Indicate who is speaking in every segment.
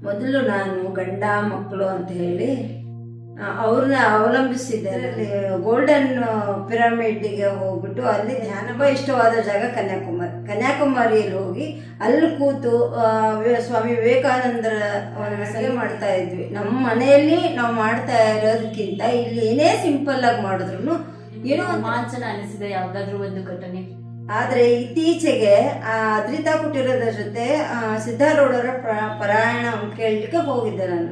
Speaker 1: ಮೊದಲು ನಾನು ಗಂಡ ಮಕ್ಕಳು ಅಂತ ಹೇಳಿ ಅವ್ರನ್ನ ಅವಲಂಬಿಸಿದ್ದೆ. ಅದರಲ್ಲಿ ಗೋಲ್ಡನ್ ಪಿರಮಿಡ್ಗೆ ಹೋಗ್ಬಿಟ್ಟು ಅಲ್ಲಿ ಧ್ಯಾನ ಇಷ್ಟವಾದ ಜಾಗ ಕನ್ಯಾಕುಮಾರಿಯಲ್ಲಿ ಹೋಗಿ ಅಲ್ಲಿ ಕೂತು ಸ್ವಾಮಿ ವಿವೇಕಾನಂದರ ಒಂದು ಸಲಹೆ ಮಾಡ್ತಾ ಇದ್ವಿ. ನಮ್ಮ ಮನೆಯಲ್ಲಿ ನಾವು ಮಾಡ್ತಾ ಇರೋದಕ್ಕಿಂತ ಇಲ್ಲಿ ಏನೇ ಸಿಂಪಲ್ ಆಗಿ ಮಾಡಿದ್ರು
Speaker 2: ಏನೋ ರೋಮಾಂಚನ ಅನಿಸಿದೆ ಯಾವ್ದಾದ್ರು ಒಂದು ಘಟನೆ.
Speaker 1: ಆದರೆ ಇತ್ತೀಚೆಗೆ ಅದ್ರಿತಾ ಕುಟೀರದ ಜೊತೆ ಸಿದ್ಧಾರೂಢರ ಪಾರಾಯಣ ಕೇಳಲಿಕ್ಕೆ ಹೋಗಿದ್ದೆ. ನಾನು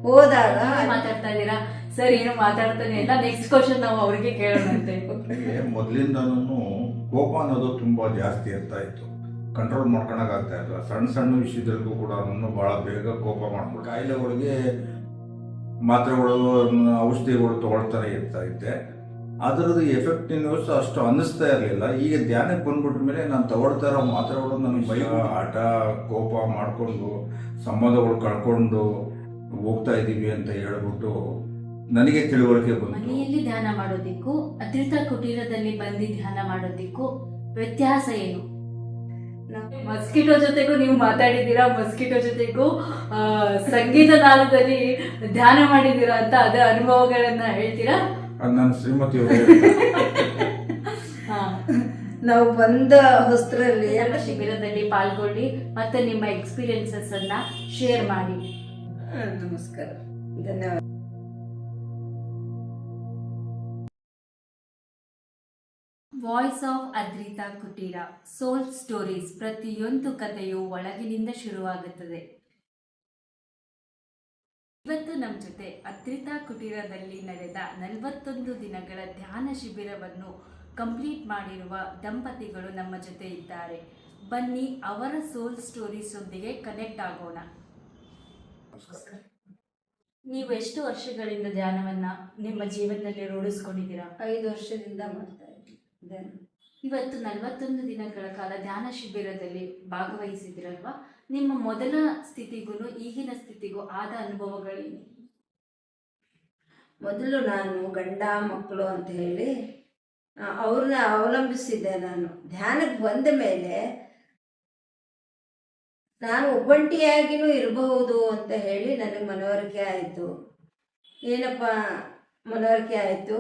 Speaker 1: ಹೋದಾಗ
Speaker 2: ಮಾತಾಡ್ತಾ ಇದ್ದೀರಾ ಸರ್, ಏನೋ ಮಾತಾಡ್ತಾನೆ ಇಲ್ಲ. ನೆಕ್ಸ್ಟ್ ಕ್ವಶನ್ ನಾವು ಅವ್ರಿಗೆ ಕೇಳೋಣಂತೆ.
Speaker 3: ಮೊದಲಿಂದನೂ ಕೋಪ ಅನ್ನೋದು ತುಂಬಾ ಜಾಸ್ತಿ ಇರ್ತಾ ಇತ್ತು, ಕಂಟ್ರೋಲ್ ಮಾಡ್ಕೊಳಕ್ಕಾಗ್ತಾ ಇಲ್ಲ. ಸಣ್ಣ ಸಣ್ಣ ವಿಷಯದಲ್ಲೂ ಕೂಡ ನಾನು ಬಹಳ ಬೇಗ ಕೋಪ ಮಾಡ್ಬಿಟ್ಟು ಕಾಯಿಲೆಗಳಿಗೆ ಮಾತ್ರೆಗಳು ಔಷಧಿಗಳು ತಗೊಳ್ತಾನೆ ಇರ್ತಾ ಇದ್ದೆ. ಅದರದ್ದು ಎಫೆಕ್ಟಿವ್ನೆಸ್ ಅಷ್ಟು ಅನ್ನಿಸ್ತಾ ಇರಲಿಲ್ಲ. ಈಗ ಧ್ಯಾನಕ್ಕೆ ಬಂದ್ಬಿಟ್ಟ ಮೇಲೆ ನಾನು ತಗೊಳ್ತಾ ಇರೋ ಮಾತ್ರೆಗಳು ನನಗೆ ಭಯ, ಆಟ, ಕೋಪ ಮಾಡಿಕೊಂಡು ಸಂಬಂಧಗಳು ಕಳ್ಕೊಂಡು ಹೋಗ್ತಾ ಇದ್ದೀವಿ ಅಂತ ಹೇಳ್ಬಿಟ್ಟು ನನಗೆ ತಿಳುವಳಿಕೆ ಬಂತು.
Speaker 2: ಮನೆಯಲ್ಲಿ ಧ್ಯಾನ ಮಾಡೋದಿಕ್ಕೂ ಅದ್ರಿತಾ ಕುಟೀರದಲ್ಲಿ ಬಂದು ಧ್ಯಾನ ಮಾಡೋದಿಕ್ಕೂ ವ್ಯತ್ಯಾಸ ಏನು? ಮಸ್ಕಿಟೋ ಜೊತೆಗೂ ನೀವು ಮಾತಾಡಿದ್ದೀರಾ, ಮಸ್ಕಿಟೋ ಜೊತೆಗೂ ಸಂಗೀತ ನಾದದಲ್ಲಿ ಧ್ಯಾನ ಮಾಡಿದ್ದೀರಾ ಅಂತ ಅದರ ಅನುಭವಗಳನ್ನ ಹೇಳ್ತೀರಾ?
Speaker 3: ನನ್ನ ಶ್ರೀಮತಿ
Speaker 1: ನಾವು ಬಂದ ಹೊಸರಲ್ಲಿ
Speaker 2: ಶಿಬಿರದಲ್ಲಿ ಪಾಲ್ಗೊಳ್ಳಿ ಮತ್ತೆ ನಿಮ್ಮ ಎಕ್ಸ್ಪೀರಿಯನ್ಸಸ್ ಅನ್ನ ಶೇರ್ ಮಾಡಿ.
Speaker 1: ನಮಸ್ಕಾರ, ಧನ್ಯವಾದ.
Speaker 2: Voice of Adrita Kuteera, soul stories. ಪ್ರತಿಯೊಂದು ಕಥೆಯು ಒಳಗಿನಿಂದ ಶುರುವಾಗುತ್ತದೆ. ಇವತ್ತು ನಮ್ಮ ಜೊತೆ ಅದ್ರಿತಾ ಕುಟೀರದಲ್ಲಿ ನಡೆದ 41 ದಿನಗಳ ಧ್ಯಾನ ಶಿಬಿರವನ್ನು ಕಂಪ್ಲೀಟ್ ಮಾಡಿರುವ ದಂಪತಿಗಳು ನಮ್ಮ ಜೊತೆ ಇದ್ದಾರೆ. ಬನ್ನಿ ಅವರ ಸೋಲ್ ಸ್ಟೋರೀಸ್ ಒಂದಿಗೆ ಕನೆಕ್ಟ್ ಆಗೋಣ. ನೀವು ಎಷ್ಟು ವರ್ಷಗಳಿಂದ ಧ್ಯಾನವನ್ನ ನಿಮ್ಮ ಜೀವನದಲ್ಲಿ ರೂಢಿಸ್ಕೊಂಡಿದ್ದೀರಾ?
Speaker 1: 5 ವರ್ಷದಿಂದ ಮಾಡ್ತಾ ಇದ್ದೀನಿ.
Speaker 2: ಇವತ್ತು 41 ದಿನಗಳ ಕಾಲ ಧ್ಯಾನ ಶಿಬಿರದಲ್ಲಿ ಭಾಗವಹಿಸಿದಿರಲ್ವಾ? ನಿಮ್ಮ ಮೊದಲ ಸ್ಥಿತಿಗೂ ಈಗಿನ ಸ್ಥಿತಿಗೂ ಆದ ಅನುಭವಗಳೇನು?
Speaker 1: ಮೊದಲು ನಾನು ಗಂಡ ಮಕ್ಕಳು ಅಂತ ಹೇಳಿ ಅವ್ರನ್ನ ಅವಲಂಬಿಸಿದ್ದೆ. ನಾನು ಧ್ಯಾನಕ್ಕೆ ಬಂದ ಮೇಲೆ ನಾನು ಒಬ್ಬಂಟಿಯಾಗಿನೂ ಇರಬಹುದು ಅಂತ ಹೇಳಿ ನನಗೆ ಮನವರಿಕೆ ಆಯಿತು. ಏನಪ್ಪ ಮನವರಿಕೆ ಆಯಿತು?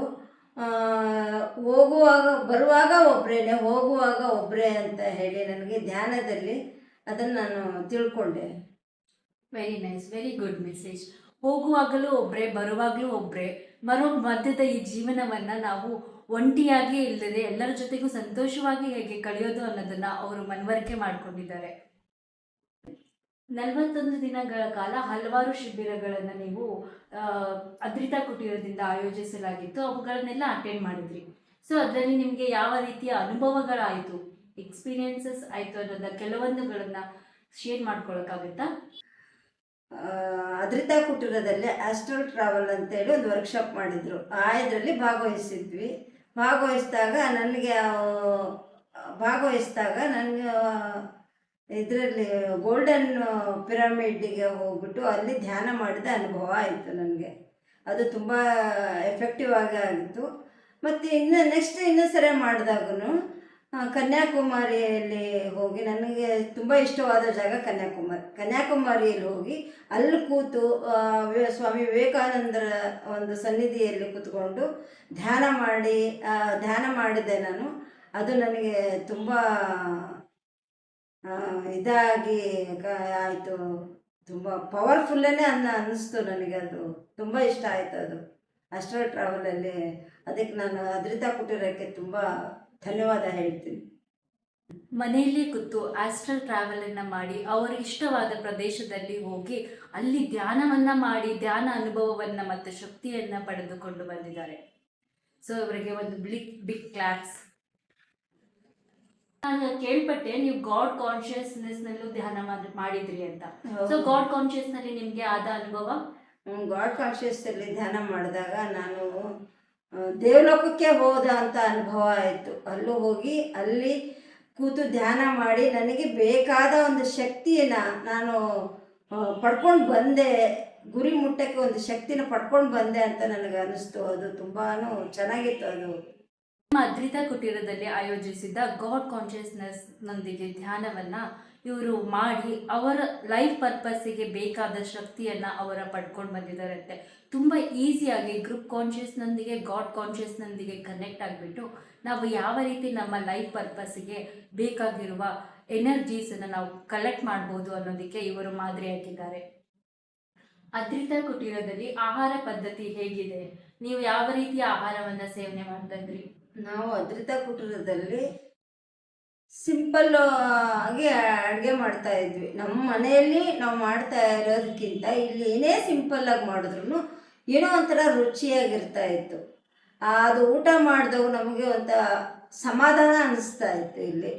Speaker 1: ಬರುವಾಗ ಒಬ್ಬರೇನೆ, ಹೋಗುವಾಗ ಒಬ್ಬರೇ ಅಂತ ಹೇಳಿ ನನಗೆ ಧ್ಯಾನದಲ್ಲಿ ಅದನ್ನು ನಾನು ತಿಳ್ಕೊಂಡೆ.
Speaker 2: Very nice, very good message. ಹೋಗುವಾಗಲೂ ಒಬ್ಬರೇ, ಬರುವಾಗಲೂ ಒಬ್ಬರೇ, ಮಧ್ಯದ ಈ ಜೀವನವನ್ನು ನಾವು ಒಂಟಿಯಾಗಿ ಇಲ್ಲದೆ ಎಲ್ಲರ ಜೊತೆಗೂ ಸಂತೋಷವಾಗಿ ಹೇಗೆ ಕಳೆಯೋದು ಅನ್ನೋದನ್ನು ಅವರು ಮನವರಿಕೆ ಮಾಡಿಕೊಂಡಿದ್ದಾರೆ. 41 ದಿನಗಳ ಕಾಲ ಹಲವಾರು ಶಿಬಿರಗಳನ್ನು ನೀವು ಅದ್ರಿತಾ ಕುಟೀರದಿಂದ ಆಯೋಜಿಸಲಾಗಿತ್ತು, ಅವುಗಳನ್ನೆಲ್ಲ ಅಟೆಂಡ್ ಮಾಡಿದ್ರಿ. ಸೊ ಅದರಲ್ಲಿ ನಿಮಗೆ ಯಾವ ರೀತಿಯ ಅನುಭವಗಳಾಯಿತು, ಎಕ್ಸ್ಪೀರಿಯನ್ಸಸ್ ಆಯಿತು ಅನ್ನೋದ ಕೆಲವೊಂದುಗಳನ್ನು ಶೇರ್ ಮಾಡ್ಕೊಳಕ್ಕಾಗುತ್ತಾ?
Speaker 1: ಅದ್ರಿತಾ ಕುಟೀರದಲ್ಲಿ ಆಸ್ಟ್ರಲ್ ಟ್ರಾವೆಲ್ ಅಂತೇಳಿ ಒಂದು ವರ್ಕ್ಶಾಪ್ ಮಾಡಿದರು. ಇದರಲ್ಲಿ ಭಾಗವಹಿಸಿದಾಗ ನನಗೆ ಇದರಲ್ಲಿ ಗೋಲ್ಡನ್ ಪಿರಮಿಡ್ಗೆ ಹೋಗ್ಬಿಟ್ಟು ಅಲ್ಲಿ ಧ್ಯಾನ ಮಾಡಿದ ಅನುಭವ ಆಯಿತು ನನಗೆ. ಅದು ತುಂಬ ಎಫೆಕ್ಟಿವ್ ಆಗಿತ್ತು. ಮತ್ತು ಇನ್ನೊಂದು ಸರಿ ಮಾಡಿದಾಗೂ ಕನ್ಯಾಕುಮಾರಿಯಲ್ಲಿ ಹೋಗಿ ನನಗೆ ತುಂಬ ಇಷ್ಟವಾದ ಜಾಗ ಕನ್ಯಾಕುಮಾರಿಯಲ್ಲಿ ಹೋಗಿ ಅಲ್ಲಿ ಕೂತು ಸ್ವಾಮಿ ವಿವೇಕಾನಂದರ ಒಂದು ಸನ್ನಿಧಿಯಲ್ಲಿ ಕೂತ್ಕೊಂಡು ಧ್ಯಾನ ಮಾಡಿದೆ ನಾನು. ಅದು ನನಗೆ ತುಂಬ ಇದಾಗಿ ಆಯಿತು, ತುಂಬ ಪವರ್ಫುಲ್ಲೇ ಅನ್ನಿಸ್ತು ನನಗೆ. ಅದು ತುಂಬ ಇಷ್ಟ ಆಯಿತು ಅದು ಆಸ್ಟ್ರಲ್ ಟ್ರಾವೆಲಲ್ಲಿ. ಅದಕ್ಕೆ ನಾನು ಅದ್ರಿತಾ ಕುಟೀರಕ್ಕೆ ತುಂಬ ಧನ್ಯವಾದ ಹೇಳ್ತೀನಿ.
Speaker 2: ಮನೆಯಲ್ಲೇ ಕೂತು ಆಸ್ಟ್ರಲ್ ಟ್ರಾವೆಲನ್ನು ಮಾಡಿ ಅವರಿಗೆ ಇಷ್ಟವಾದ ಪ್ರದೇಶದಲ್ಲಿ ಹೋಗಿ ಅಲ್ಲಿ ಧ್ಯಾನವನ್ನು ಮಾಡಿ ಧ್ಯಾನ ಅನುಭವವನ್ನು ಮತ್ತು ಶಕ್ತಿಯನ್ನು ಪಡೆದುಕೊಂಡು ಬಂದಿದ್ದಾರೆ. ಸೊ ಅವರಿಗೆ ಒಂದು ಬಿಗ್ ಕ್ಲಾಪ್ಸ್. ನಾನು ಕೇಳ್ಪಟ್ಟೆ ನೀವು ಗಾಡ್ ಕಾನ್ಶಿಯಸ್ನೆಸ್ನಲ್ಲೂ ಧ್ಯಾನ ಮಾಡಿದ್ರಿ ಅಂತ. ಸೊ ಗಾಡ್ ಕಾನ್ಶಿಯಸ್ನಲ್ಲಿ ನಿಮಗೆ ಆದ ಅನುಭವ?
Speaker 1: ಗಾಡ್ ಕಾನ್ಶಿಯಸ್ನಲ್ಲಿ ಧ್ಯಾನ ಮಾಡಿದಾಗ ನಾನು ದೇವಲೋಕಕ್ಕೆ ಹೋದ ಅಂತ ಅನುಭವ ಆಯಿತು. ಅಲ್ಲೂ ಹೋಗಿ ಅಲ್ಲಿ ಕೂತು ಧ್ಯಾನ ಮಾಡಿ ನನಗೆ ಬೇಕಾದ ಒಂದು ಶಕ್ತಿಯನ್ನು ನಾನು ಪಡ್ಕೊಂಡು ಬಂದೆ. ಗುರಿ ಮುಟ್ಟಕ್ಕೆ ಒಂದು ಶಕ್ತಿನ ಪಡ್ಕೊಂಡು ಬಂದೆ ಅಂತ ನನಗೆ ಅನ್ನಿಸ್ತು. ಅದು ತುಂಬಾ ಚೆನ್ನಾಗಿತ್ತು. ಅದು
Speaker 2: ನಮ್ಮ ಅದ್ರಿತಾ ಕುಟೀರದಲ್ಲಿ ಆಯೋಜಿಸಿದ ಗಾಡ್ ಕಾನ್ಷಿಯಸ್ನೆಸ್ ನೊಂದಿಗೆ ಧ್ಯಾನವನ್ನ ಇವರು ಮಾಡಿ ಅವರ ಲೈಫ್ ಪರ್ಪಸ್ಸಿಗೆ ಬೇಕಾದ ಶಕ್ತಿಯನ್ನ ಅವರ ಪಡ್ಕೊಂಡು ಬಂದಿದ್ದಾರಂತೆ. ತುಂಬ ಈಸಿಯಾಗಿ ಗ್ರೂಪ್ ಕಾನ್ಷಿಯಸ್ನೊಂದಿಗೆ ಗಾಡ್ ಕಾನ್ಷಿಯಸ್ನೊಂದಿಗೆ ಕನೆಕ್ಟ್ ಆಗಿಬಿಟ್ಟು ನಾವು ಯಾವ ರೀತಿ ನಮ್ಮ ಲೈಫ್ ಪರ್ಪಸ್ಸಿಗೆ ಬೇಕಾಗಿರುವ ಎನರ್ಜೀಸನ್ನು ನಾವು ಕಲೆಕ್ಟ್ ಮಾಡ್ಬೋದು ಅನ್ನೋದಕ್ಕೆ ಇವರು ಮಾದರಿಯಾಗಿದ್ದಾರೆ. ಅದ್ರಿತಾ ಕುಟೀರದಲ್ಲಿ ಆಹಾರ ಪದ್ಧತಿ ಹೇಗಿದೆ? ನೀವು ಯಾವ ರೀತಿಯ ಆಹಾರವನ್ನ ಸೇವನೆ ಮಾಡ್ತಾ ಇದ್ರಿ?
Speaker 1: ನಾವು ಅದ್ರಿತಾ ಕುಟೀರದಲ್ಲಿ ಸಿಂಪಲ್ ಆಗಿ ಅಡುಗೆ ಮಾಡ್ತಾ ಇದ್ವಿ. ನಮ್ಮ ಮನೆಯಲ್ಲಿ ನಾವು ಮಾಡ್ತಾ ಇರೋದಕ್ಕಿಂತ ಇಲ್ಲಿ ಏನೇ ಸಿಂಪಲ್ ಆಗಿ ಮಾಡಿದ್ರು ಏನೋ ಒಂಥರ ರುಚಿಯಾಗಿರ್ತಾ ಇತ್ತು. ಅದು ಊಟ ಮಾಡಿದವು ನಮಗೆ ಒಂಥರ ಸಮಾಧಾನ ಅನ್ನಿಸ್ತಾ ಇತ್ತು. ಇಲ್ಲಿ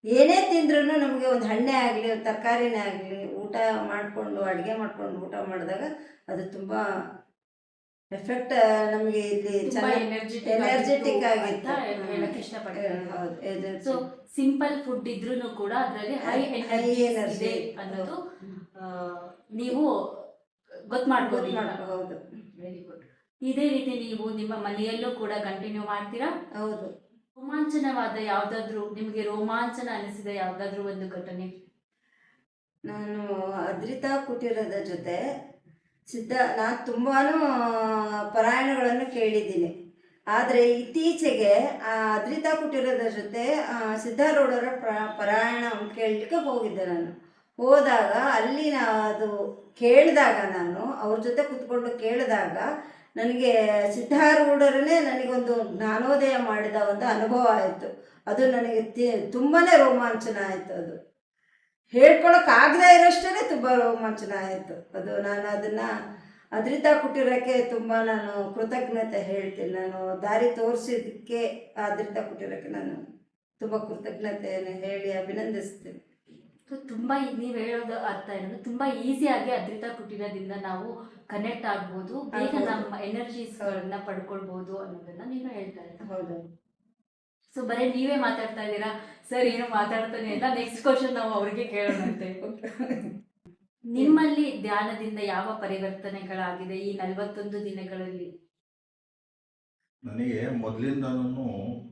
Speaker 1: ಏನೇ ತಿಂದ್ರೂ ನಮಗೆ ಒಂದು ಹಣ್ಣೇ ಆಗಲಿ ಒಂದು ತರಕಾರಿನೇ ಆಗಲಿ ಊಟ ಮಾಡಿಕೊಂಡು ಅಡುಗೆ ಮಾಡಿಕೊಂಡು ಊಟ ಮಾಡಿದಾಗ ಅದು ತುಂಬ ಎಫೆಕ್ಟ್ ನಮಗೆ ಇಲ್ಲಿ ಎನರ್ಜೆಟಿಕ್ ಆಗಿತ್ತು.
Speaker 2: ಹೇಳಕ್ ಇಷ್ಟಪಡ್ತೀನಿ.
Speaker 1: ಹೌದು.
Speaker 2: ಸೊ ಸಿಂಪಲ್ ಫುಡ್ ಇದ್ರೂ ಕೂಡ ಅದರಲ್ಲಿ ಹೈ ಎನರ್ಜಿ ಇದೆ ಅನ್ನೋದು ನೀವು ಗೊತ್ತು ಮಾಡ್ಬೋದು. Very good. ಇದೇ ರೀತಿ ನೀವು ನಿಮ್ಮ ಮನೆಯಲ್ಲೂ ಕೂಡ ಕಂಟಿನ್ಯೂ ಮಾಡ್ತೀರಾ?
Speaker 1: ಹೌದು.
Speaker 2: ರೋಮಾಂಚನವಾದ ಯಾವುದಾದ್ರೂ ನಿಮಗೆ ರೋಮಾಂಚನ ಅನಿಸಿದ ಯಾವುದಾದ್ರೂ ಒಂದು ಘಟನೆ?
Speaker 1: ನಾನು ಅದ್ರಿತಾ ಕುಟೀರದ ಜೊತೆ ನಾನು ತುಂಬಾ ಪಾರಾಯಣಗಳನ್ನು ಕೇಳಿದ್ದೀನಿ. ಆದರೆ ಇತ್ತೀಚೆಗೆ ಅದ್ರಿತಾ ಕುಟೀರದ ಜೊತೆ ಸಿದ್ಧಾರೂಢರ ಪಾರಾಯಣ ಕೇಳಲಿಕ್ಕೆ ಹೋಗಿದ್ದೆ. ನಾನು ಹೋದಾಗ ಅಲ್ಲಿ ಅದು ಕೇಳಿದಾಗ ನಾನು ಅವ್ರ ಜೊತೆ ಕೂತ್ಕೊಂಡು ಕೇಳಿದಾಗ ನನಗೆ ಸಿದ್ಧಾರೂಢರನ್ನೇ ನನಗೊಂದು ಜ್ಞಾನೋದಯ ಮಾಡಿದ ಒಂದು ಅನುಭವ ಆಯಿತು. ಅದು ನನಗೆ ತುಂಬಾ ರೋಮಾಂಚನ ಆಯಿತು. ಅದು ಹೇಳ್ಕೊಳಕ್ಕಾಗದೇ ಇರೋಷ್ಟೇ ತುಂಬ ರೋಮಾಂಚನ ಆಯಿತು. ಅದು ನಾನು ಅದನ್ನು ಅದ್ರಿತಾ ಕುಟೀರಕ್ಕೆ ತುಂಬ ನಾನು ಕೃತಜ್ಞತೆ ಹೇಳ್ತೀನಿ. ನಾನು ದಾರಿ ತೋರಿಸಿದ್ದಕ್ಕೆ ಅದ್ರಿತಾ ಕುಟೀರಕ್ಕೆ ನಾನು ತುಂಬ ಕೃತಜ್ಞತೆಯನ್ನು ಹೇಳಿ ಅಭಿನಂದಿಸ್ತೀನಿ.
Speaker 2: ತುಂಬ ನೀವು ಹೇಳೋದು ಅರ್ಥ ಏನಂದ್ರೆ ತುಂಬ ಈಸಿಯಾಗಿ ಅದ್ರಿತಾ ಕುಟೀರದಿಂದ ನಾವು ಕನೆಕ್ಟ್ ಆಗ್ಬೋದು, ಬೇಗ ನಮ್ಮ ಎನರ್ಜೀಸ್ಗಳನ್ನ ಪಡ್ಕೊಳ್ಬೋದು ಅನ್ನೋದನ್ನ ನೀವು ಹೇಳ್ತಾ ಇದ್ದೀರಾ.
Speaker 1: ಹೌದು.
Speaker 2: ಸೊ ಬರೀ ನೀವೇ ಮಾತಾಡ್ತಾ ಇದ್ದೀರಾ ಸರ್, ಏನು ಮಾತಾಡ್ತಾನೆ ಇಲ್ಲ. ನೆಕ್ಸ್ಟ್ ಕ್ವಶನ್ ನಾವು ಅವ್ರಿಗೆ ಕೇಳೋಣಂತೆ. ನಿಮ್ಮಲ್ಲಿ ಧ್ಯಾನದಿಂದ ಯಾವ ಪರಿವರ್ತನೆಗಳಾಗಿದೆ ಈ 41 ದಿನಗಳಲ್ಲಿ?
Speaker 3: ನನಗೆ ಮೊದಲಿಂದನೂ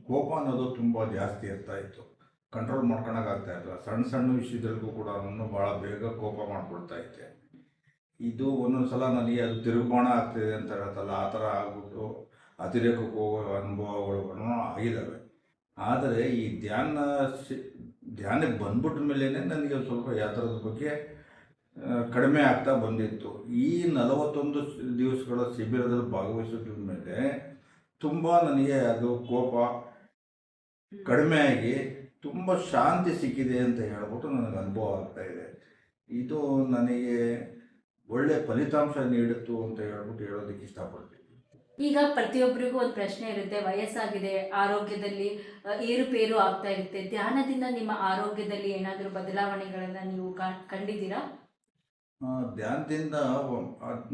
Speaker 3: ಕೋಪ ಅನ್ನೋದು ತುಂಬ ಜಾಸ್ತಿ ಇರ್ತಾ ಇತ್ತು. ಕಂಟ್ರೋಲ್ ಮಾಡ್ಕೊಳಕ್ಕಾಗ್ತಾ ಇಲ್ಲ. ಸಣ್ಣ ಸಣ್ಣ ವಿಷಯದಲ್ಲಿಗೂ ಕೂಡ ನಾನು ಭಾಳ ಬೇಗ ಕೋಪ ಮಾಡ್ಕೊಳ್ತಾ ಇದ್ದೆ. ಇದು ಒಂದೊಂದು ಸಲ ನನಗೆ ಅದು ತಿರುಗ್ಬಾಣ ಆಗ್ತಿದೆ ಅಂತ ಹೇಳ್ತಲ್ಲ, ಆ ಥರ ಆಗ್ಬಿಟ್ಟು ಅತಿರೇಕಕ್ಕೆ ಹೋಗೋ ಅನುಭವಗಳು ಆಗಿದ್ದಾವೆ. ಆದರೆ ಈ ಧ್ಯಾನಕ್ಕೆ ಬಂದ್ಬಿಟ್ಟ ಮೇಲೇ ನನಗೆ ಸ್ವಲ್ಪ ಯಾತ್ರದ ಬಗ್ಗೆ ಕಡಿಮೆ ಆಗ್ತಾ ಬಂದಿತ್ತು. ಈ 41 ದಿವಸಗಳ ಶಿಬಿರದಲ್ಲಿ ಭಾಗವಹಿಸಿದ ಮೇಲೆ ತುಂಬ ನನಗೆ ಅದು ಕೋಪ ಕಡಿಮೆ ಆಗಿ ತುಂಬ ಶಾಂತಿ ಸಿಕ್ಕಿದೆ ಅಂತ ಹೇಳ್ಬಿಟ್ಟು ನನಗೆ ಅನುಭವ ಆಗ್ತಾ ಇದೆ. ಇದು ನನಗೆ ಒಳ್ಳೆ ಫಲಿತಾಂಶ ನೀಡಿತ್ತು ಅಂತ ಹೇಳ್ಬಿಟ್ಟು ಹೇಳೋದಕ್ಕೆ ಇಷ್ಟಪಡ್ತೀನಿ.
Speaker 2: ಈಗ ಪ್ರತಿಯೊಬ್ಬರಿಗೂ ಒಂದು ಪ್ರಶ್ನೆ ಇರುತ್ತೆ, ವಯಸ್ಸಾಗಿದೆ, ಆರೋಗ್ಯದಲ್ಲಿ ಏರುಪೇರು ಆಗ್ತಾ ಇರುತ್ತೆ. ಧ್ಯಾನದಿಂದ ನಿಮ್ಮ ಆರೋಗ್ಯದಲ್ಲಿ ಏನಾದರೂ ಬದಲಾವಣೆಗಳನ್ನು ನೀವು ಕಂಡಿದ್ದೀರಾ?
Speaker 3: ಧ್ಯಾನದಿಂದ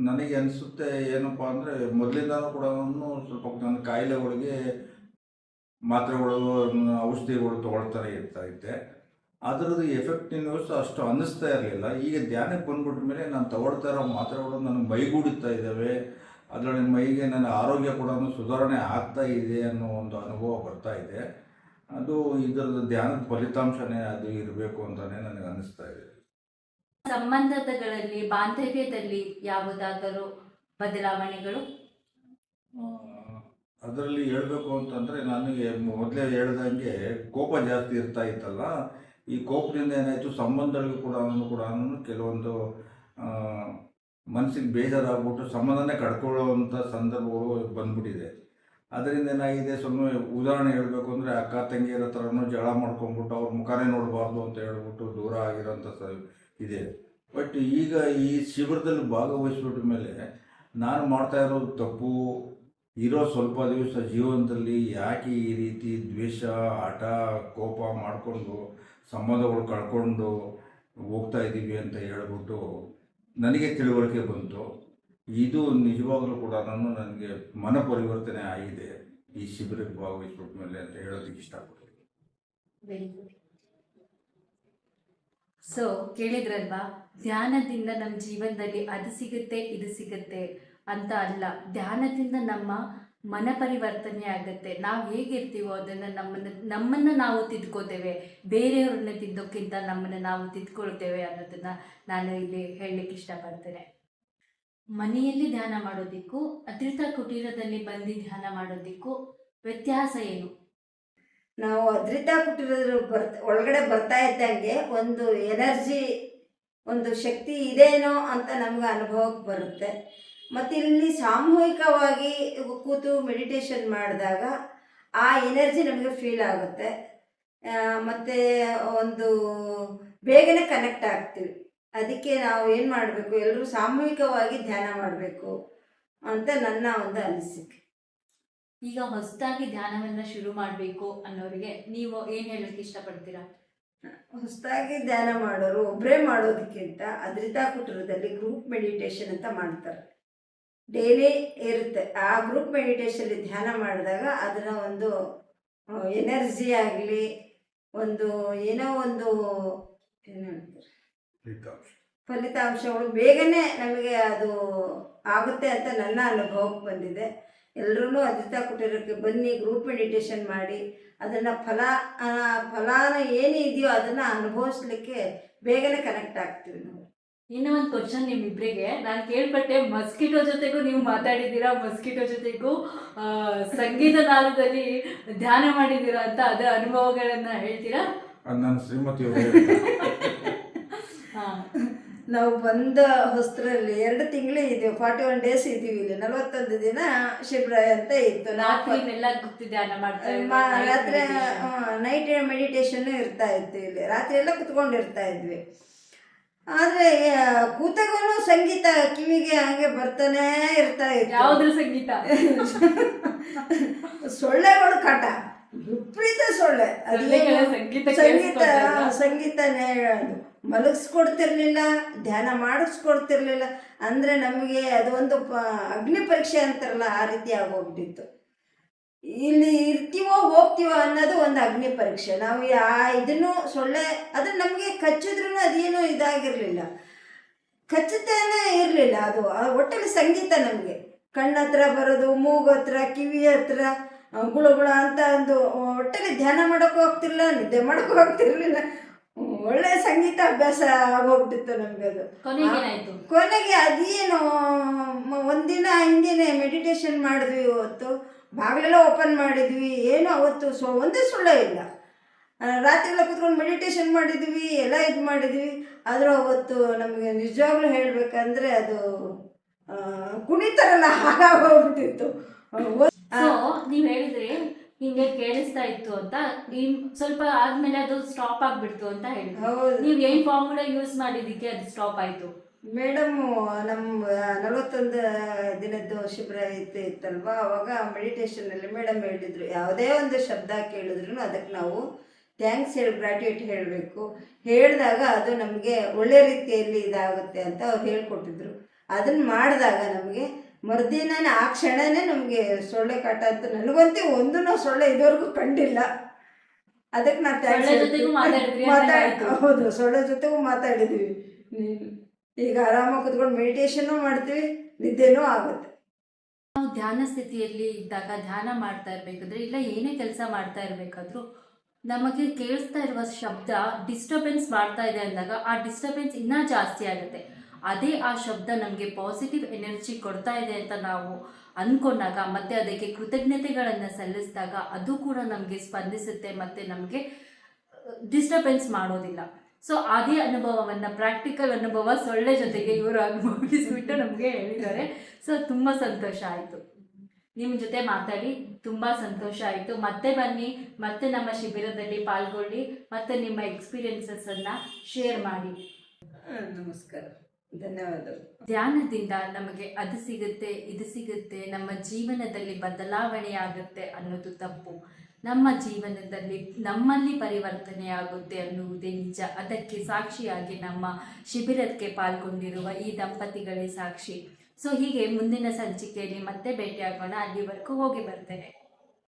Speaker 3: ನನಗೆ ಅನಿಸುತ್ತೆ ಏನಪ್ಪ ಅಂದರೆ, ಮೊದಲಿಂದನೂ ಕೂಡ ನಾನು ಸ್ವಲ್ಪ ನನ್ನ ಕಾಯಿಲೆಗಳಿಗೆ ಮಾತ್ರೆಗಳು ಔಷಧಿಗಳು ತೊಗೊಳ್ತಾನೆ ಇರ್ತಾ ಇದ್ದೆ. ಅದರದ್ದು ಎಫೆಕ್ಟಿವ್ನೆಸ್ ಅಷ್ಟು ಅನ್ನಿಸ್ತಾ ಇರಲಿಲ್ಲ. ಈಗ ಧ್ಯಾನಕ್ಕೆ ಬಂದ್ಬಿಟ್ಟ ಮೇಲೆ ನಾನು ತಗೊಳ್ತಾ ಇರೋ ಮಾತ್ರೆಗಳು ನನಗೆ ಮೈಗೂಡುತ್ತಾ ಇದ್ದಾವೆ. ಅದರಲ್ಲಿ ಮೈಗೆ ನನ್ನ ಆರೋಗ್ಯ ಕೂಡ ಸುಧಾರಣೆ ಆಗ್ತಾ ಇದೆ ಅನ್ನೋ ಒಂದು ಅನುಭವ ಬರ್ತಾ ಇದೆ. ಅದು ಇದರದ ಧ್ಯಾನದ ಫಲಿತಾಂಶನೇ ಅದು ಇರಬೇಕು ಅಂತಲೇ ನನಗೆ ಅನ್ನಿಸ್ತಾ ಇದೆ.
Speaker 2: ಸಂಬಂಧಗಳಲ್ಲಿ ಬಾಂಧವ್ಯದಲ್ಲಿ ಯಾವುದಾದರೂ ಬದಲಾವಣೆಗಳು?
Speaker 3: ಅದರಲ್ಲಿ ಹೇಳಬೇಕು ಅಂತಂದರೆ, ನನಗೆ ಮೊದಲೇ ಹೇಳ್ದಂಗೆ ಕೋಪ ಜಾಸ್ತಿ ಇರ್ತಾ ಇತ್ತಲ್ಲ. ಈ ಕೋಪದಿಂದ ಏನಾಯಿತು, ಸಂಬಂಧಗಳಿಗೂ ಕೂಡ ಕೆಲವೊಂದು ಮನಸ್ಸಿಗೆ ಬೇಜಾರಾಗ್ಬಿಟ್ಟು ಸಂಬಂಧನೇ ಕಳ್ಕೊಳ್ಳೋವಂಥ ಸಂದರ್ಭಗಳು ಬಂದ್ಬಿಟ್ಟಿದೆ. ಅದರಿಂದ ಏನಾಗಿದೆ, ಸುಮ್ಮನೆ ಉದಾಹರಣೆ ಹೇಳಬೇಕು ಅಂದರೆ, ಅಕ್ಕ ತಂಗಿಯರ ಹತ್ರನೂ ಜಗಳ ಮಾಡ್ಕೊಂಡ್ಬಿಟ್ಟು ಅವ್ರ ಮುಖಾನೇ ನೋಡಬಾರ್ದು ಅಂತ ಹೇಳ್ಬಿಟ್ಟು ದೂರ ಆಗಿರೋಂಥ ಇದೆ. ಬಟ್ ಈಗ ಈ ಶಿಬಿರದಲ್ಲಿ ಭಾಗವಹಿಸ್ಬಿಟ್ಟ ಮೇಲೆ ನಾನು ಮಾಡ್ತಾ ಇರೋದು ತಪ್ಪು. ಇರೋ ಸ್ವಲ್ಪ ದಿವಸ ಜೀವನದಲ್ಲಿ ಯಾಕೆ ಈ ರೀತಿ ದ್ವೇಷ, ಹಠ, ಕೋಪ ಮಾಡಿಕೊಂಡು ಸಂಬಂಧಗಳು ಕಳ್ಕೊಂಡು ಹೋಗ್ತಾ ಇದ್ದೀವಿ ಅಂತ ಹೇಳ್ಬಿಟ್ಟು ನನಗೆ ತಿಳುವಳಿಕೆ ಬಂತು. ಇದು ನಿಜವಾಗಲೂ ಕೂಡ ನನಗೆ ಮನ ಪರಿವರ್ತನೆ ಆಗಿದೆ ಈ ಶಿಬಿರಕ್ಕೆ ಭಾಗವಹಿಸ್ಬಿಟ್ಟ ಮೇಲೆ ಅಂತ ಹೇಳೋದಕ್ಕೆ ಇಷ್ಟಪಡ್ತೀನಿ.
Speaker 2: Very good. ಸೊ ಕೇಳಿದ್ರಲ್ವಾ, ಧ್ಯಾನದಿಂದ ನಮ್ಮ ಜೀವನದಲ್ಲಿ ಅದು ಸಿಗುತ್ತೆ ಇದು ಸಿಗುತ್ತೆ ಅಂತ ಅಲ್ಲ. ಧ್ಯಾನದಿಂದ ನಮ್ಮ ಮನ ಪರಿವರ್ತನೆ ಆಗುತ್ತೆ. ನಾವು ಹೇಗಿರ್ತೀವೋ ಅದನ್ನು ನಮ್ಮನ್ನು ನಾವು ತಿದ್ಕೋತೇವೆ, ಬೇರೆಯವ್ರನ್ನ ತಿದ್ದೋಕ್ಕಿಂತ ನಮ್ಮನ್ನು ನಾವು ತಿದ್ಕೊಳ್ತೇವೆ ಅನ್ನೋದನ್ನು ನಾನು ಇಲ್ಲಿ ಹೇಳಲಿಕ್ಕೆ ಇಷ್ಟಪಡ್ತೇನೆ. ಮನೆಯಲ್ಲಿ ಧ್ಯಾನ ಮಾಡೋದಕ್ಕೂ ಅದ್ರಿತ ಕುಟೀರದಲ್ಲಿ ಬಂದು ಧ್ಯಾನ ಮಾಡೋದಕ್ಕೂ ವ್ಯತ್ಯಾಸ ಏನು?
Speaker 1: ನಾವು ಅದ್ರಿತ ಕುಟೀರದ ಒಳಗಡೆ ಬರ್ತಾ ಇದ್ದಂಗೆ ಒಂದು ಎನರ್ಜಿ, ಒಂದು ಶಕ್ತಿ ಇದೇನೋ ಅಂತ ನಮ್ಗೆ ಅನುಭವಕ್ಕೆ ಬರುತ್ತೆ. ಮತ್ತು ಇಲ್ಲಿ ಸಾಮೂಹಿಕವಾಗಿ ಕೂತು ಮೆಡಿಟೇಷನ್ ಮಾಡಿದಾಗ ಆ ಎನರ್ಜಿ ನಮಗೆ ಫೀಲ್ ಆಗುತ್ತೆ. ಮತ್ತು ಒಂದು ಬೇಗನೆ ಕನೆಕ್ಟ್ ಆಗ್ತೀವಿ. ಅದಕ್ಕೆ ನಾವು ಏನು ಮಾಡಬೇಕು, ಎಲ್ಲರೂ ಸಾಮೂಹಿಕವಾಗಿ ಧ್ಯಾನ ಮಾಡಬೇಕು ಅಂತ ನನ್ನ ಒಂದು ಅನಿಸಿಕೆ.
Speaker 2: ಈಗ ಹೊಸದಾಗಿ ಧ್ಯಾನವನ್ನು ಶುರು ಮಾಡಬೇಕು ಅನ್ನೋರಿಗೆ ನೀವು ಏನು ಹೇಳೋಕ್ಕೆ ಇಷ್ಟಪಡ್ತೀರಾ?
Speaker 1: ಹೊಸದಾಗಿ ಧ್ಯಾನ ಮಾಡೋರು ಒಬ್ಬರೇ ಮಾಡೋದಕ್ಕಿಂತ ಅದ್ರಿತಾ ಕುಟೀರದಲ್ಲಿ ಗ್ರೂಪ್ ಮೆಡಿಟೇಷನ್ ಅಂತ ಮಾಡ್ತಾರೆ. ಡೈಲಿ ಇರುತ್ತೆ. ಆ ಗ್ರೂಪ್ ಮೆಡಿಟೇಷನಲ್ಲಿ ಧ್ಯಾನ ಮಾಡಿದಾಗ ಅದರ ಒಂದು ಎನರ್ಜಿ ಆಗಲಿ, ಒಂದು ಏನೋ ಒಂದು ಏನು ಹೇಳ್ತಾರೆ, ಫಲಿತಾಂಶಗಳು ಬೇಗನೆ ನಮಗೆ ಅದು ಆಗುತ್ತೆ ಅಂತ ನನ್ನ ಅನುಭವಕ್ಕೆ ಬಂದಿದೆ. ಎಲ್ಲರೂ ಅದ್ರಿತಾ ಕುಟೀರಕ್ಕೆ ಬನ್ನಿ, ಗ್ರೂಪ್ ಮೆಡಿಟೇಷನ್ ಮಾಡಿ ಅದನ್ನು ಫಲಾನ ಏನು ಇದೆಯೋ ಅದನ್ನು ಅನುಭವಿಸ್ಲಿಕ್ಕೆ ಬೇಗನೆ ಕನೆಕ್ಟ್ ಆಗ್ತೀವಿ ನಾವು.
Speaker 2: ಇನ್ನೂ ಒಂದು ಕ್ವಶನ್ ನಿಮ್ಮಿಬ್ಬರಿಗೆ ನಾನು ಕೇಳ್ಪಟ್ಟೆ, ಮಸ್ಕಿಟೋ ಜೊತೆಗೂ ನೀವು ಮಾತಾಡಿದ್ದೀರಾ, ಮಸ್ಕಿಟೋ ಜೊತೆಗೂ ಸಂಗೀತ ನಾದದಲ್ಲಿ ಧ್ಯಾನ ಮಾಡಿದ್ದೀರಾ ಅಂತ, ಅದರ ಅನುಭವಗಳನ್ನು ಹೇಳ್ತೀರಾ?
Speaker 3: ನನ್ನ ಶ್ರೀಮತಿ
Speaker 2: ಹಾಂ,
Speaker 1: ನಾವು ಬಂದ ಹೊಸರಲ್ಲಿ 2 ತಿಂಗಳೇ ಇದ್ದೀವಿ, 41 days ಇದ್ದೀವಿ ಇಲ್ಲಿ. 41 ದಿನ ಶಿಬಿರ ಅಂತ ಇತ್ತು.
Speaker 2: ರಾತ್ರಿನೆಲ್ಲ ಕೂತು ಧ್ಯಾನ
Speaker 1: ರಾತ್ರಿ ನೈಟ್ ಮೆಡಿಟೇಷನ್ ಇರ್ತಾ ಇತ್ತು ಇಲ್ಲಿ. ರಾತ್ರಿ ಎಲ್ಲ ಕುತ್ಕೊಂಡಿರ್ತಾ ಇದ್ವಿ. ಆದರೆ ಕೂತಾಗೂ ಸಂಗೀತ ಕಿವಿಗೆ ಹಾಗೆ ಬರ್ತಾನೇ ಇರ್ತಾ ಇತ್ತು.
Speaker 2: ಯಾವುದ್ರ ಸಂಗೀತ?
Speaker 1: ಸೊಳ್ಳೆಗಳು ಕಾಟ, ವಿಪರೀತ ಸೊಳ್ಳೆ. ಸಂಗೀತನೇ ಮಲಗಿಸ್ಕೊಡ್ತಿರ್ಲಿಲ್ಲ, ಧ್ಯಾನ ಮಾಡಿಸ್ಕೊಡ್ತಿರ್ಲಿಲ್ಲ. ಅಂದರೆ ನಮಗೆ ಅದು ಒಂದು ಅಗ್ನಿ ಪರೀಕ್ಷೆ ಅಂತಾರಲ್ಲ, ಆ ರೀತಿ ಆಗೋಗ್ಬಿಟ್ಟಿತ್ತು. ಇಲ್ಲಿ ಇರ್ತೀವೋ ಹೋಗ್ತೀವೋ ಅನ್ನೋದು ಒಂದು ಅಗ್ನಿ ಪರೀಕ್ಷೆ. ನಾವು ಇದನ್ನು ಸೊಳ್ಳೆ ಅದು ನಮಗೆ ಕಚ್ಚಿದ್ರೂ ಅದೇನೂ ಇದಾಗಿರಲಿಲ್ಲ, ಕಚ್ಚುತ್ತಾನೆ ಇರಲಿಲ್ಲ. ಅದು ಒಟ್ಟಲ್ಲಿ ಸಂಗೀತ ನಮಗೆ ಕಣ್ಣ ಹತ್ರ ಬರೋದು, ಮೂಗು ಹತ್ರ, ಕಿವಿ ಹತ್ರ ಗುಳುಗುಳ ಅಂತ ಒಂದು ಒಟ್ಟಲ್ಲಿ ಧ್ಯಾನ ಮಾಡೋಕ್ಕೂ ಹೋಗ್ತಿರ್ಲಿಲ್ಲ, ನಿದ್ದೆ ಮಾಡೋಕ್ಕೂ ಹೋಗ್ತಿರ್ಲಿಲ್ಲ. ಒಳ್ಳೆ ಸಂಗೀತ ಅಭ್ಯಾಸ ಆಗೋಗ್ಬಿಟ್ಟಿತ್ತು ನಮಗೆ. ಅದು ಕೊನೆಗೆ ಅದೇನು ಒಂದಿನ ಹಿಂಗೇನೆ ಮೆಡಿಟೇಷನ್ ಮಾಡಿದ್ವಿ. ಇವತ್ತು ಬಾಗಿಲೆಲ್ಲ ಓಪನ್ ಮಾಡಿದ್ವಿ, ಏನು ಅವತ್ತು ಒಂದೇ ಸೊಳ್ಳೆ ಇಲ್ಲ. ರಾತ್ರಿ ಎಲ್ಲ ಕೂತ್ಕೊಂಡು ಮೆಡಿಟೇಷನ್ ಮಾಡಿದ್ವಿ, ಎಲ್ಲ ಇದು ಮಾಡಿದ್ವಿ. ಆದರೂ ಅವತ್ತು ನಮಗೆ ನಿಜವಾಗ್ಲೂ ಹೇಳಬೇಕಂದ್ರೆ ಅದು ಕುಣಿತಾರಲ್ಲ ಹಾಗಾಗೋಗ್ಬಿಟ್ಟಿತ್ತು.
Speaker 2: ಸೊ ನೀವು ಹೇಳಿದ್ರಿ ಹಿಂಗೆ ಕೇಳಿಸ್ತಾ ಇತ್ತು ಅಂತ, ಸ್ವಲ್ಪ ಆದ್ಮೇಲೆ ಅದು ಸ್ಟಾಪ್ ಆಗ್ಬಿಡ್ತು ಅಂತ ಹೇಳಿದ್ರು. ನೀವು ಏನ್ ಫಾರ್ಮುಲಾ ಯೂಸ್ ಮಾಡಿದ್ದಕ್ಕೆ ಅದು ಸ್ಟಾಪ್ ಆಯ್ತು?
Speaker 1: ಮೇಡಮ್, ನಮ್ಮ 41 ದಿನದ್ದು ಶಿಬಿರ ಇತ್ತಲ್ವ, ಅವಾಗ ಮೆಡಿಟೇಷನಲ್ಲಿ ಮೇಡಮ್ ಹೇಳಿದ್ರು, ಯಾವುದೇ ಒಂದು ಶಬ್ದ ಕೇಳಿದ್ರು ಅದಕ್ಕೆ ನಾವು ಥ್ಯಾಂಕ್ಸ್ ಗ್ರ್ಯಾಟ್ಯೂಟ್ ಹೇಳಬೇಕು. ಹೇಳಿದಾಗ ಅದು ನಮಗೆ ಒಳ್ಳೆ ರೀತಿಯಲ್ಲಿ ಇದಾಗುತ್ತೆ ಅಂತ ಅವ್ರು ಹೇಳ್ಕೊಟ್ಟಿದ್ರು. ಅದನ್ನು ಮಾಡಿದಾಗ ನಮಗೆ ಮರುದಿನ ಆ ಕ್ಷಣನೇ ನಮಗೆ ಸೊಳ್ಳೆ ಕಾಟ ಅಂತ ನನಗಂತೂ ಒಂದೂ ಸೊಳ್ಳೆ ಇದುವರೆಗೂ ಕಂಡಿಲ್ಲ. ಅದಕ್ಕೆ ನಾನು ಹೌದು, ಸೊಳ್ಳೆ ಜೊತೆಗೂ ಮಾತಾಡಿದ್ವಿ. ಈಗ ಆರಾಮಾಗಿ ಕುತ್ಕೊಂಡು ಮೆಡಿಟೇಷನ್ನು ಮಾಡ್ತೀವಿ, ನಿದ್ದೆನೂ ಆಗುತ್ತೆ.
Speaker 2: ನಾವು ಧ್ಯಾನ ಸ್ಥಿತಿಯಲ್ಲಿ ಇದ್ದಾಗ ಧ್ಯಾನ ಮಾಡ್ತಾ ಇರಬೇಕಾದ್ರೆ ಇಲ್ಲ ಏನೇ ಕೆಲಸ ಮಾಡ್ತಾ ಇರಬೇಕಾದ್ರೂ ನಮಗೆ ಕೇಳಿಸ್ತಾ ಇರುವ ಶಬ್ದ ಡಿಸ್ಟರ್ಬೆನ್ಸ್ ಮಾಡ್ತಾ ಇದೆ ಅಂದಾಗ ಆ ಡಿಸ್ಟರ್ಬೆನ್ಸ್ ಇನ್ನೂ ಜಾಸ್ತಿ ಆಗುತ್ತೆ. ಅದೇ ಆ ಶಬ್ದ ನಮಗೆ ಪಾಸಿಟಿವ್ ಎನರ್ಜಿ ಕೊಡ್ತಾ ಇದೆ ಅಂತ ನಾವು ಅಂದ್ಕೊಂಡಾಗ ಮತ್ತು ಅದಕ್ಕೆ ಕೃತಜ್ಞತೆಗಳನ್ನು ಸಲ್ಲಿಸಿದಾಗ ಅದು ಕೂಡ ನಮಗೆ ಸ್ಪಂದಿಸುತ್ತೆ ಮತ್ತು ನಮಗೆ ಡಿಸ್ಟರ್ಬೆನ್ಸ್ ಮಾಡೋದಿಲ್ಲ. ಸೊ ಅದೇ ಅನುಭವವನ್ನು, ಪ್ರಾಕ್ಟಿಕಲ್ ಅನುಭವ ಸೊಳ್ಳೆ ಜೊತೆಗೆ ಇವರು ಅನುಭವಿಸ್ಬಿಟ್ಟು ನಮಗೆ ಹೇಳಿದ್ದಾರೆ. ಸೊ ತುಂಬ ಸಂತೋಷ ಆಯಿತು ನಿಮ್ಮ ಜೊತೆ ಮಾತಾಡಿ, ತುಂಬ ಸಂತೋಷ ಆಯಿತು. ಮತ್ತೆ ಬನ್ನಿ, ಮತ್ತೆ ನಮ್ಮ ಶಿಬಿರದಲ್ಲಿ ಪಾಲ್ಗೊಳ್ಳಿ, ಮತ್ತು ನಿಮ್ಮ ಎಕ್ಸ್ಪೀರಿಯನ್ಸಸ್ಸನ್ನು ಶೇರ್ ಮಾಡಿ.
Speaker 1: ನಮಸ್ಕಾರ, ಧನ್ಯವಾದಗಳು.
Speaker 2: ಧ್ಯಾನದಿಂದ ನಮಗೆ ಅದು ಸಿಗುತ್ತೆ, ಇದು ಸಿಗುತ್ತೆ, ನಮ್ಮ ಜೀವನದಲ್ಲಿ ಬದಲಾವಣೆ ಆಗುತ್ತೆ ಅನ್ನೋದು ತಪ್ಪು. ನಮ್ಮ ಜೀವನದಲ್ಲಿ ನಮ್ಮಲ್ಲಿ ಪರಿವರ್ತನೆ ಆಗುತ್ತೆ ಅನ್ನುವುದೇ ನಿಜ. ಅದಕ್ಕೆ ಸಾಕ್ಷಿಯಾಗಿ ನಮ್ಮ ಶಿಬಿರಕ್ಕೆ ಪಾಲ್ಗೊಂಡಿರುವ ಈ ದಂಪತಿಗಳೇ ಸಾಕ್ಷಿ. ಸೊ ಹೀಗೆ ಮುಂದಿನ ಸಂಚಿಕೆಯಲ್ಲಿ ಮತ್ತೆ ಭೇಟಿಯಾಗೋಣ. ಅಲ್ಲಿವರೆಗೂ ಹೋಗಿ ಬರ್ತೇನೆ.